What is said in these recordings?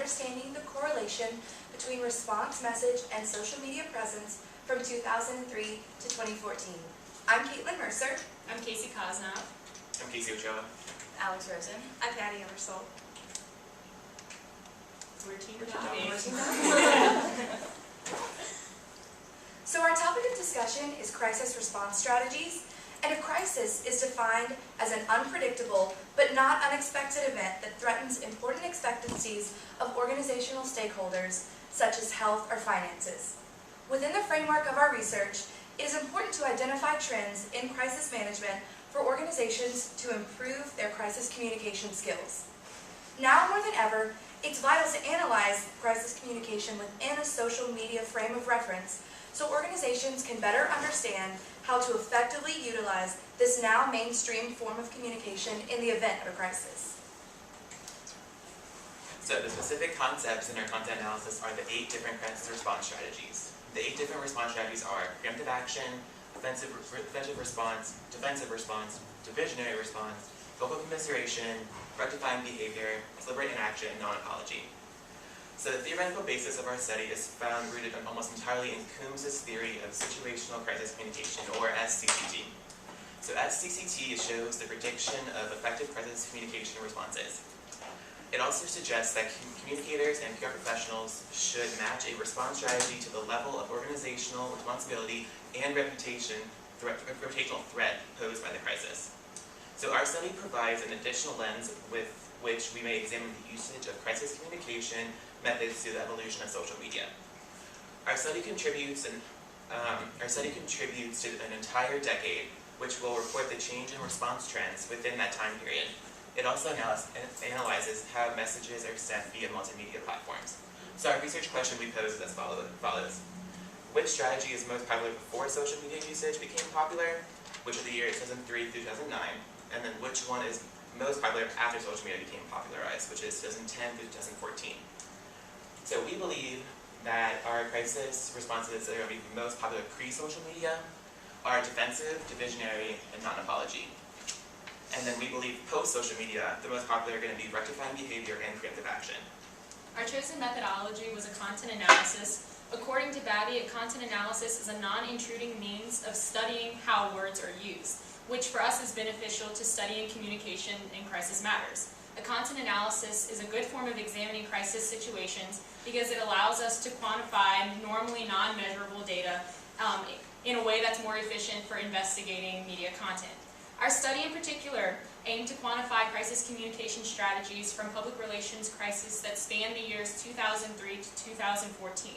Understanding the Correlation Between Response Message and Social Media Presence from 2003 to 2014. I'm Caitlin Mercer. I'm Casey Kosnoff. I'm Casey Ochoa. Alex Rosen. I'm Patty Emersol. We're Team Dobby. Dobby. So our topic of discussion is crisis response strategies, and a crisis is defined as an unpredictable but not unexpected event that threatens important expectancies of organizational stakeholders such as health or finances. Within the framework of our research, it is important to identify trends in crisis management for organizations to improve their crisis communication skills. Now more than ever, it's vital to analyze crisis communication within a social media frame of reference so organizations can better understand how to effectively utilize this now mainstream form of communication in the event of a crisis. So the specific concepts in our content analysis are the 8 different crisis response strategies. The 8 different response strategies are preemptive action, offensive response, defensive response, diversionary response, vocal commiseration, rectifying behavior, deliberate inaction, and non-apology. So the theoretical basis of our study is found rooted almost entirely in Coombs' theory of situational crisis communication, or SCCT. So SCCT shows the prediction of effective crisis communication responses. It also suggests that communicators and PR professionals should match a response strategy to the level of organizational responsibility and reputational threat posed by the crisis. So our study provides an additional lens with which we may examine the usage of crisis communication methods to the evolution of social media. Our study contributes to an entire decade, which will report the change in response trends within that time period. It also analyzes how messages are sent via multimedia platforms. So our research question we pose is as follows. Which strategy is most popular before social media usage became popular, which are the years 2003 through 2009, and then which one is most popular after social media became popularized, which is 2010 through 2014. So we believe that our crisis responses that are going to be most popular pre-social media are defensive, diversionary, and non-apology. And then we believe post-social media, the most popular are going to be rectifying behavior and preemptive action. Our chosen methodology was a content analysis. According to Dobby, a content analysis is a non-intruding means of studying how words are used, which for us is beneficial to studying communication in crisis matters. A content analysis is a good form of examining crisis situations because it allows us to quantify normally non-measurable data in a way that's more efficient for investigating media content. Our study in particular aimed to quantify crisis communication strategies from public relations crises that span the years 2003 to 2014.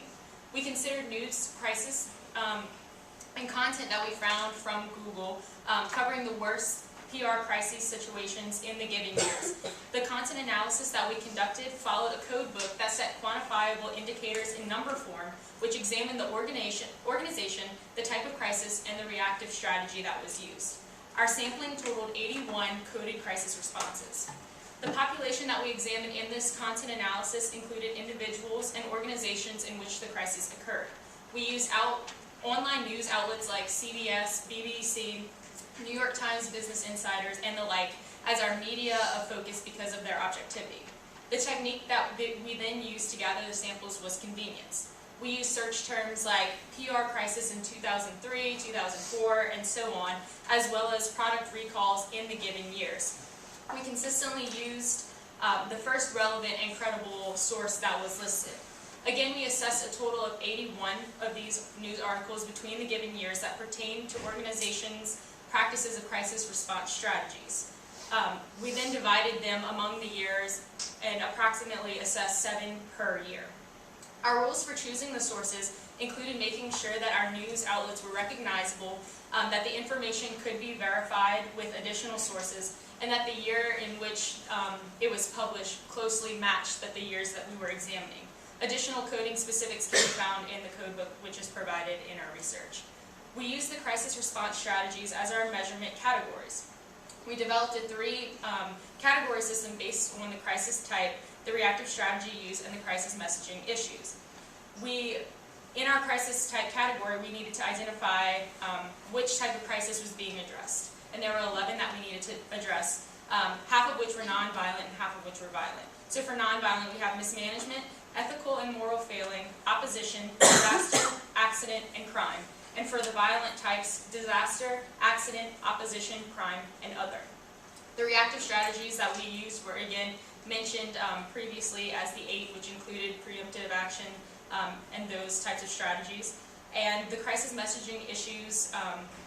We considered news crisis and content that we found from Google covering the worst PR crisis situations in the given years. The content analysis that we conducted followed a code book that set quantifiable indicators in number form, which examined the organization, the type of crisis, and the reactive strategy that was used. Our sampling totaled 81 coded crisis responses. The population that we examined in this content analysis included individuals and organizations in which the crisis occurred. We used online news outlets like CBS, BBC, New York Times, Business Insiders, and the like as our media of focus because of their objectivity. The technique that we then used to gather the samples was convenience. We used search terms like PR crisis in 2003, 2004, and so on, as well as product recalls in the given years. We consistently used the first relevant and credible source that was listed. Again, we assessed a total of 81 of these news articles between the given years that pertain to organizations' practices of crisis response strategies. We then divided them among the years and approximately assessed 7 per year. Our rules for choosing the sources included making sure that our news outlets were recognizable, that the information could be verified with additional sources, and that the year in which it was published closely matched the years that we were examining. Additional coding specifics can be found in the code book, which is provided in our research. We used the crisis response strategies as our measurement categories. We developed a 3 category system based on the crisis type, the reactive strategy used, and the crisis messaging issues. In our crisis type category, we needed to identify which type of crisis was being addressed. And there were 11 that we needed to address. half of which were nonviolent and half of which were violent. So for nonviolent, we have mismanagement, ethical and moral failing, opposition, disaster, accident, and crime. And for the violent types, disaster, accident, opposition, crime, and other. The reactive strategies that we used were again mentioned previously as the 8, which included preemptive action and those types of strategies. And the crisis messaging issues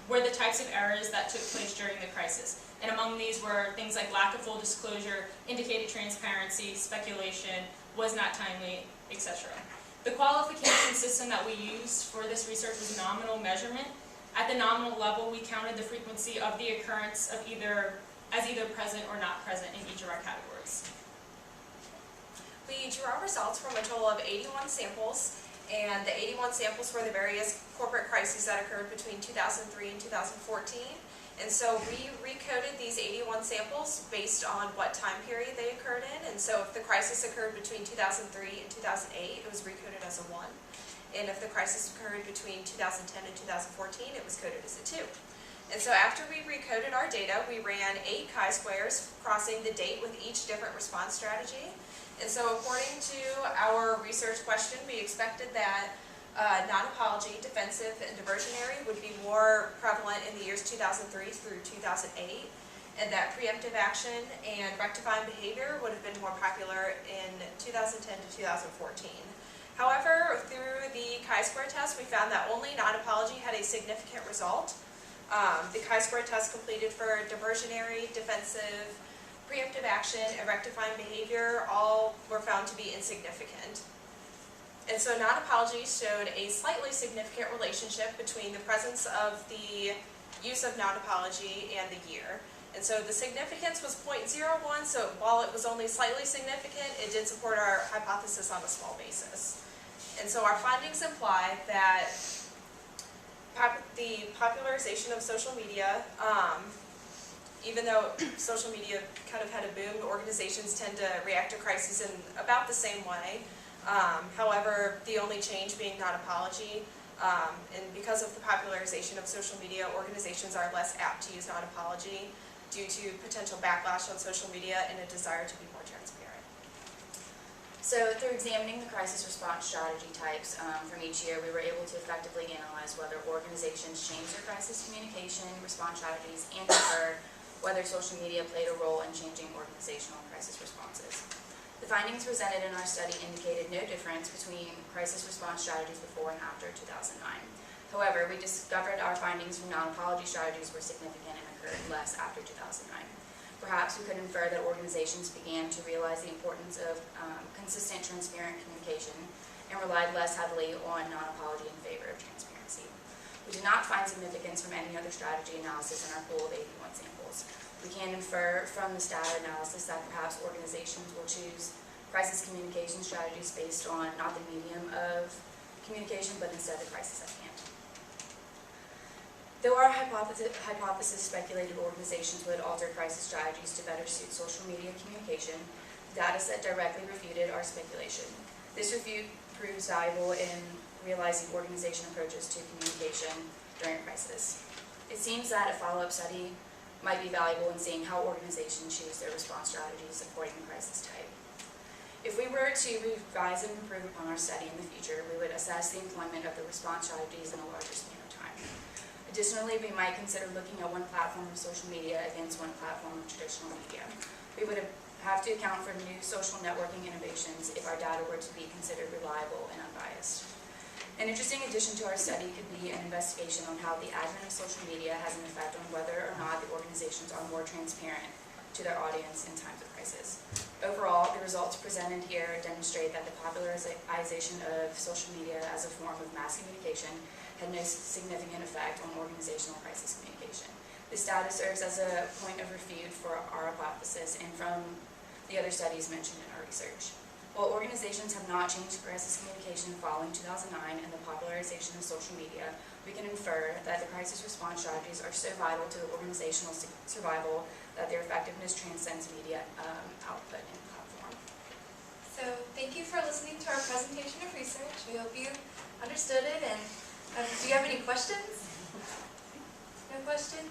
were the types of errors that took place during the crisis. And among these were things like lack of full disclosure, indicated transparency, speculation, was not timely, etc. The qualification system that we used for this research was nominal measurement. At the nominal level, we counted the frequency of the occurrence of either present or not present in each of our categories. We drew our results from a total of 81 samples, and the 81 samples were the various corporate crises that occurred between 2003 and 2014. And so we recoded these 81 samples based on what time period they occurred in. And so if the crisis occurred between 2003 and 2008, it was recoded as a 1. And if the crisis occurred between 2010 and 2014, it was coded as a 2. And so after we recoded our data, we ran 8 chi-squares crossing the date with each different response strategy. And so according to our research question, we expected that non-apology, defensive, and diversionary would be more prevalent in the years 2003 through 2008, and that preemptive action and rectifying behavior would have been more popular in 2010 to 2014. However, through the chi-square test, we found that only non-apology had a significant result. The chi-square test completed for diversionary, defensive, preemptive action, and rectifying behavior all were found to be insignificant. And so non-apology showed a slightly significant relationship between the presence of the use of non-apology and the year. And so the significance was 0.01, so while it was only slightly significant, it did support our hypothesis on a small basis. And so our findings imply that the popularization of social media, even though social media kind of had a boom, organizations tend to react to crises in about the same way. However, the only change being non-apology, and because of the popularization of social media, organizations are less apt to use non-apology due to potential backlash on social media and a desire to be more transparent. So through examining the crisis response strategy types from each year, we were able to effectively analyze whether organizations changed their crisis communication response strategies and infer whether social media played a role in changing organizational crisis responses. The findings presented in our study indicated no difference between crisis response strategies before and after 2009. However, we discovered our findings from non-apology strategies were significant and occurred less after 2009. Perhaps we could infer that organizations began to realize the importance of consistent, transparent communication and relied less heavily on non-apology in favor of transparency. We did not find significance from any other strategy analysis in our pool of 81 samples. We can infer from the data analysis that perhaps organizations will choose crisis communication strategies based on not the medium of communication, but instead the crisis at hand. Though our hypothesis speculated organizations would alter crisis strategies to better suit social media communication, the dataset directly refuted our speculation. This refute proves valuable in realizing organization approaches to communication during a crisis. It seems that a follow-up study might be valuable in seeing how organizations choose their response strategies supporting the crisis type. If we were to revise and improve upon our study in the future, we would assess the employment of the response strategies in a larger span of time. Additionally, we might consider looking at one platform of social media against one platform of traditional media. We would have to account for new social networking innovations if our data were to be considered reliable and unbiased. An interesting addition to our study could be an investigation on how the advent of social media has an effect on whether or not the organizations are more transparent to their audience in times of crisis. Overall, the results presented here demonstrate that the popularization of social media as a form of mass communication had no significant effect on organizational crisis communication. This data serves as a point of refute for our hypothesis and from the other studies mentioned in our research. While organizations have not changed crisis communication following 2009 and the popularization of social media, we can infer that the crisis response strategies are so vital to the organizational survival that their effectiveness transcends media output and platform. So thank you for listening to our presentation of research. We hope you understood it. And do you have any questions? No questions?